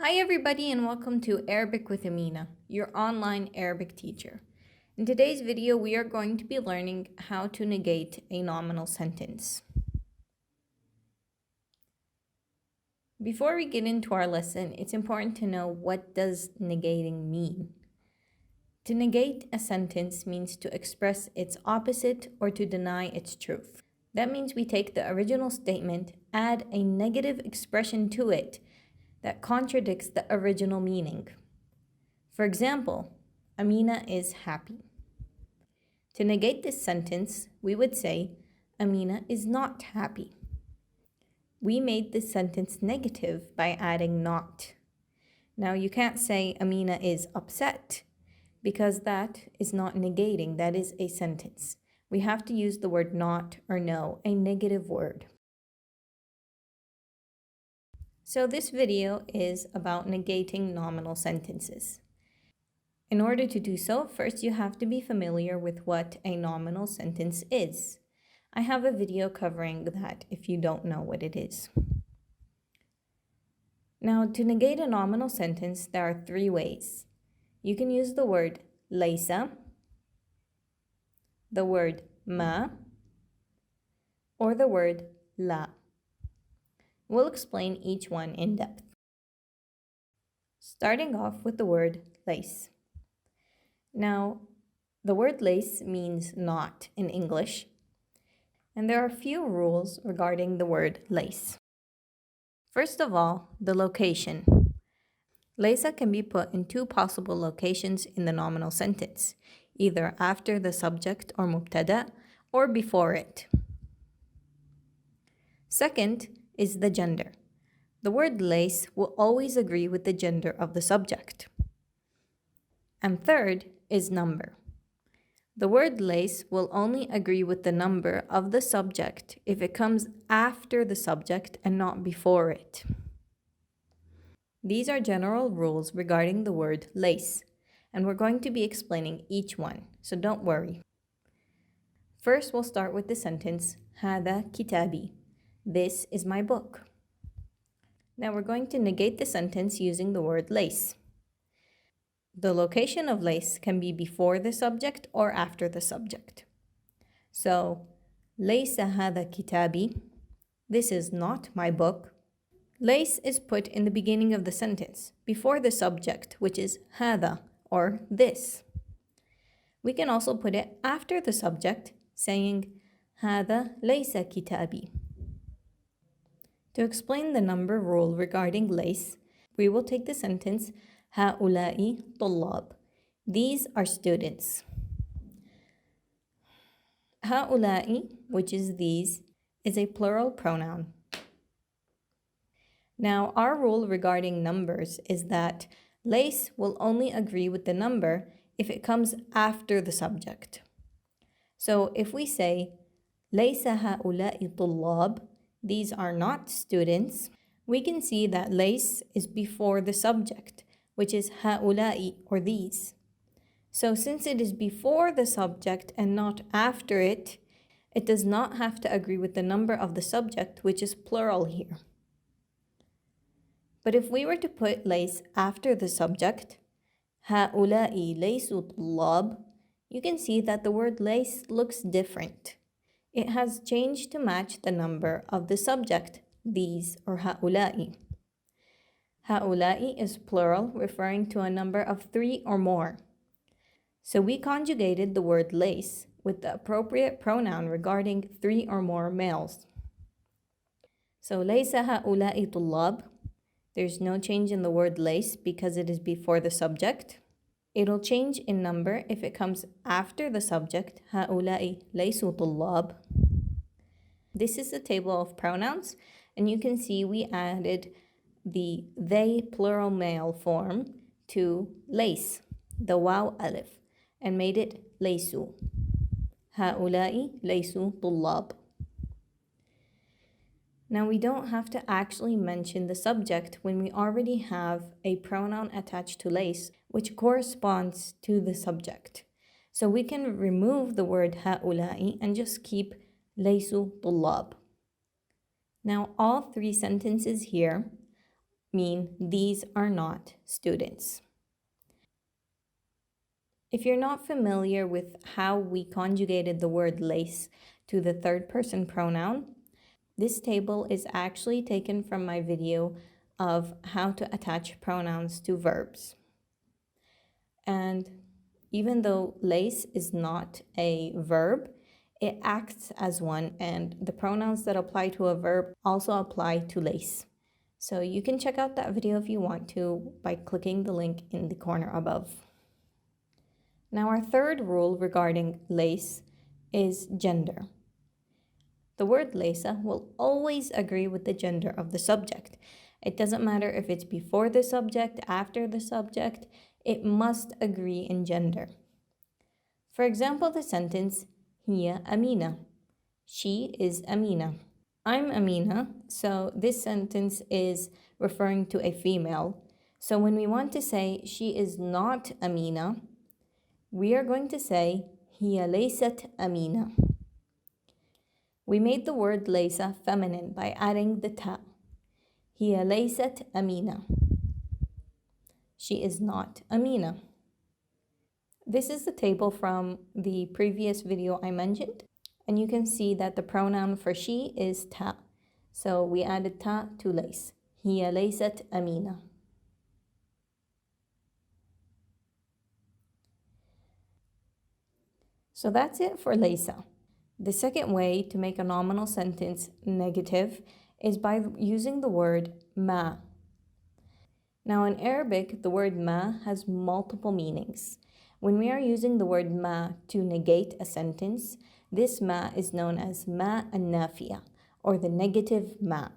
Hi everybody and welcome to Arabic with Amina, your online Arabic teacher. In today's video, we are going to be learning how to negate a nominal sentence. Before we get into our lesson, it's important to know what does negating mean. To negate a sentence means to express its opposite or to deny its truth. That means we take the original statement, add a negative expression to it that contradicts the original meaning. For example, Amina is happy. To negate this sentence, we would say, Amina is not happy. We made this sentence negative by adding not. Now you can't say Amina is upset because that is not negating, that is a sentence. We have to use the word not or no, a negative word. So this video is about negating nominal sentences. In order to do so, first you have to be familiar with what a nominal sentence is. I have a video covering that if you don't know what it is. Now, to negate a nominal sentence, there are three ways. You can use the word Laysa, the word ma, or the word la. We'll explain each one in depth. Starting off with the word lace. Now, the word lace means not in English, and there are a few rules regarding the word lace. First of all, the location. Laysa can be put in two possible locations in the nominal sentence, either after the subject or mubtada or before it. Second is the gender. The word lace will always agree with the gender of the subject. And third is number. The word lace will only agree with the number of the subject if it comes after the subject and not before it. These are general rules regarding the word lace, and we're going to be explaining each one, so don't worry. First, we'll start with the sentence, هذا كتابي. This is my book. Now we're going to negate the sentence using the word lace. The location of lace can be before the subject or after the subject. So, ليس هذا كتابي. This is not my book. Lace is put in the beginning of the sentence, before the subject, which is هذا, or this. We can also put it after the subject, saying هذا ليس كتابي. To explain the number rule regarding lace, we will take the sentence هؤلاء طلاب. These are students. هؤلاء, which is these, is a plural pronoun. Now, our rule regarding numbers is that lace will only agree with the number if it comes after the subject. So if we say ليس هؤلاء طلاب, these are not students, we can see that lace is before the subject, which is هؤلاء, or these. So since it is before the subject and not after it, it does not have to agree with the number of the subject, which is plural here. But if we were to put lace after the subject, هؤلاء ليسوا طلاب, you can see that the word lace looks different. It has changed to match the number of the subject, these, or هؤلاء. هؤلاء is plural, referring to a number of 3 or more. So we conjugated the word lace with the appropriate pronoun regarding 3 or more males. So ليس هؤلاء طلاب. There's no change in the word lace because it is before the subject. It'll change in number if it comes after the subject, هؤلاء ليسوا طلاب. This is the table of pronouns, and you can see we added the they plural male form to lace, the waw alif, and made it ليسوا. هؤلاء ليسوا طلاب. Now we don't have to actually mention the subject when we already have a pronoun attached to lace, which corresponds to the subject. So we can remove the word هؤلاء and just keep ليسوا طلاب. Now all three sentences here mean these are not students. If you're not familiar with how we conjugated the word lace to the third person pronoun, this table is actually taken from my video of how to attach pronouns to verbs. And even though lace is not a verb, it acts as one, and the pronouns that apply to a verb also apply to lace. So you can check out that video if you want to by clicking the link in the corner above. Now our third rule regarding lace is gender. The word Laysa will always agree with the gender of the subject. It doesn't matter if it's before the subject, after the subject, it must agree in gender. For example, the sentence, هي أمينة. She is Amina. I'm Amina, so this sentence is referring to a female. So when we want to say she is not Amina, we are going to say هي ليست أمينة. We made the word Laysa feminine by adding the ta. هي ليست أمينة. She is not Amina. This is the table from the previous video I mentioned, and you can see that the pronoun for she is ta. So we added ta to lace. هي ليست أمينة. So that's it for Laysa. The second way to make a nominal sentence negative is by using the word ma. Now in Arabic, the word ma has multiple meanings. When we are using the word ma to negate a sentence, this ma is known as ma النافية, or the negative ma.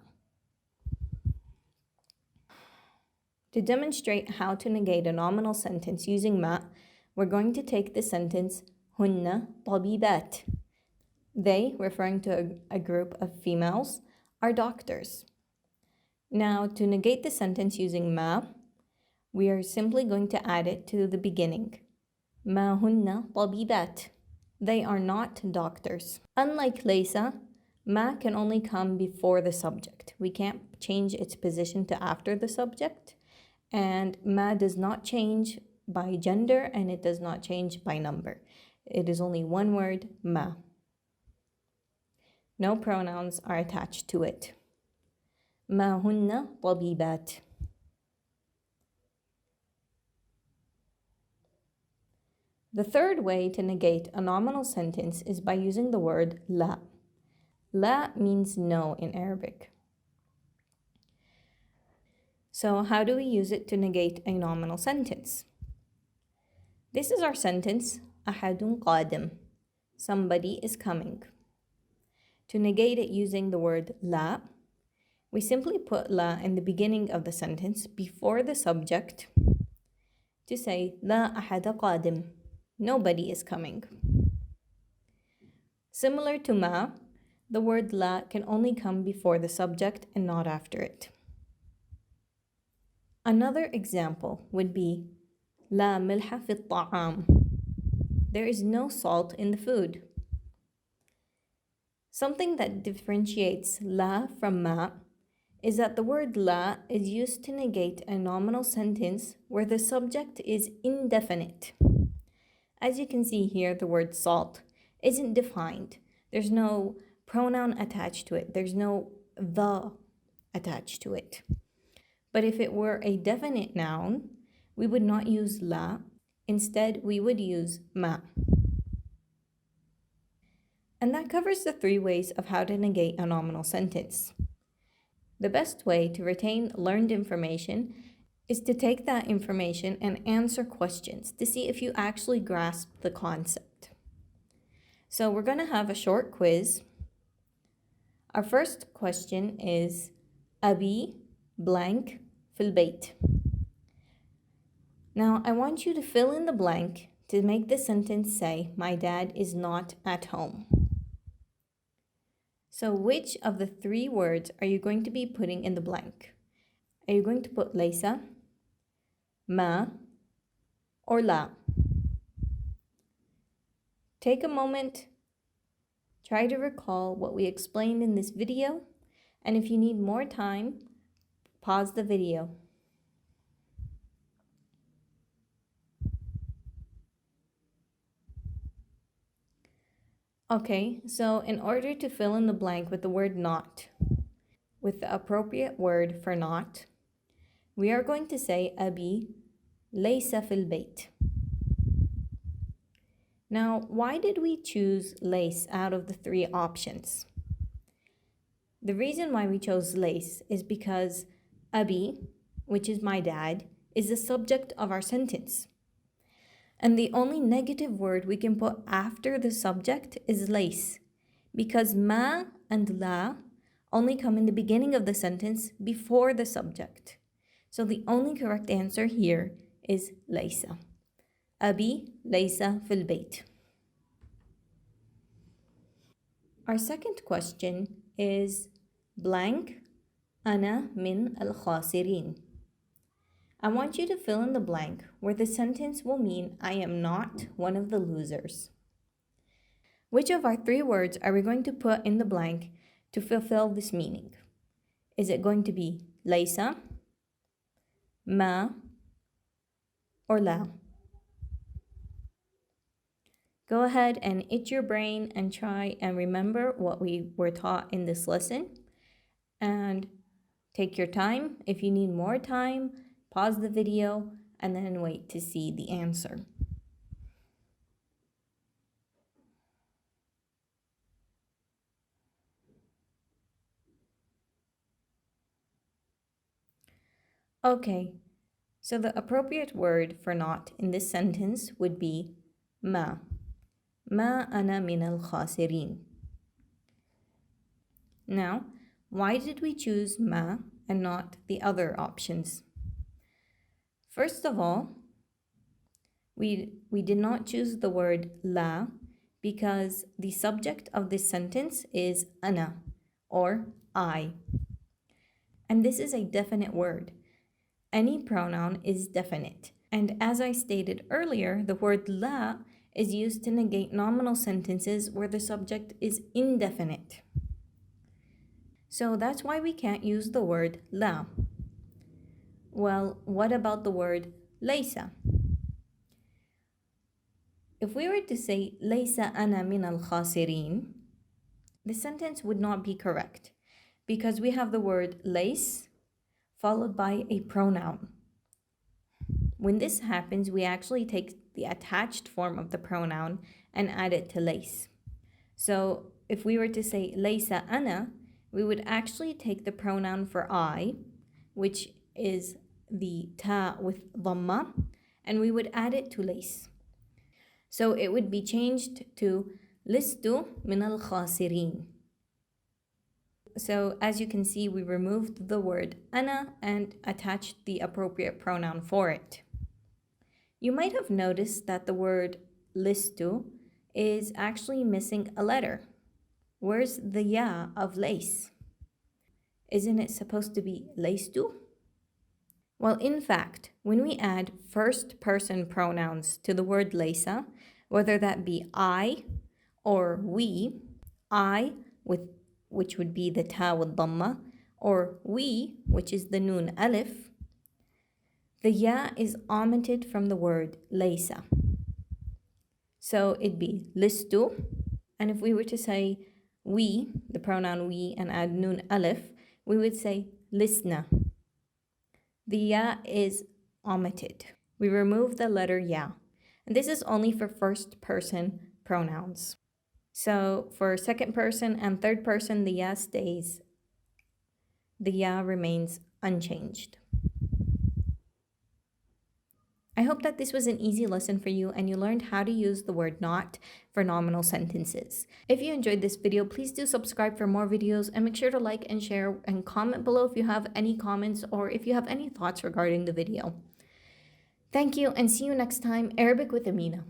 To demonstrate how to negate a nominal sentence using ma, we're going to take the sentence هن طبيبات. They, referring to a group of females, are doctors. Now, to negate the sentence using ma, we are simply going to add it to the beginning. ما هن طبيبات. They are not doctors. Unlike Laysa, ma can only come before the subject. We can't change its position to after the subject. And ma does not change by gender, and it does not change by number. It is only one word, ma. No pronouns are attached to it. ما هن طبيبات. The third way to negate a nominal sentence is by using the word la. La means no in Arabic. So how do we use it to negate a nominal sentence? This is our sentence, أحد قادم. Somebody is coming. To negate it using the word la, we simply put la in the beginning of the sentence before the subject to say لا أحد قادم. Nobody is coming. Similar to ma, the word la can only come before the subject and not after it. Another example would be لا ملح في الطعام. There is no salt in the food. Something that differentiates la from ma is that the word la is used to negate a nominal sentence where the subject is indefinite. As you can see here, the word salt isn't defined. There's no pronoun attached to it. There's no the attached to it. But if it were a definite noun, we would not use la. Instead, we would use ma. And that covers the three ways of how to negate a nominal sentence. The best way to retain learned information is to take that information and answer questions to see if you actually grasp the concept. So we're going to have a short quiz. Our first question is أبي blank في البيت. Now I want you to fill in the blank to make the sentence say, my dad is not at home. So which of the three words are you going to be putting in the blank? Are you going to put Laysa, ma, or la? Take a moment, try to recall what we explained in this video, and if you need more time, Pause the video. Okay, so in order to fill in the blank with the word not, with the appropriate word for not, we are going to say أبي ليس في البيت. Now, why did we choose lace out of the three options? The reason why we chose lace is because Abi, which is my dad, is the subject of our sentence. And the only negative word we can put after the subject is lace, because ma and la only come in the beginning of the sentence before the subject. So the only correct answer here is Laysa. أبي ليس في البيت. Our second question is blank أنا من الخاسرين. I want you to fill in the blank where the sentence will mean I am not one of the losers. Which of our three words are we going to put in the blank to fulfill this meaning? Is it going to be Laysa, ma, or la? Go ahead and itch your brain and try and remember what we were taught in this lesson. And take your time. If you need more time, pause the video and then wait to see the answer. Okay, so the appropriate word for not in this sentence would be ما. ما أنا من الخاسرين. Now, why did we choose ما and not the other options? First of all, we did not choose the word la because the subject of this sentence is أنا or I. And this is a definite word. Any pronoun is definite. And as I stated earlier, the word la is used to negate nominal sentences where the subject is indefinite. So that's why we can't use the word la. Well, what about the word Laysa? If we were to say Laysa ana min al-khasirin, the sentence would not be correct because we have the word lace followed by a pronoun. When this happens, we actually take the attached form of the pronoun and add it to lace. So if we were to say Laysa ana, we would actually take the pronoun for I, which is the ta with dhamma, and we would add it to lace. So it would be changed to listu min al khasirin. So as you can see, we removed the word ana and attached the appropriate pronoun for it. You might have noticed that the word listu is actually missing a letter. Where's the ya of lace? Isn't it supposed to be laystu? Well, in fact, when we add first person pronouns to the word Laysa, whether that be I or we, I with which would be the ta with dhamma, or we, which is the noon alif, the ya is omitted from the word Laysa. So it'd be listu, and if we were to say we, the pronoun we, and add noon alif, we would say lisna. The ya is omitted. We remove the letter ya. And this is only for first person pronouns. So for second person and third person, the ya stays. The ya remains unchanged. I hope that this was an easy lesson for you and you learned how to use the word not for nominal sentences. If you enjoyed this video, please do subscribe for more videos and make sure to like and share and comment below if you have any comments or if you have any thoughts regarding the video. Thank you and see you next time. Arabic with Amina.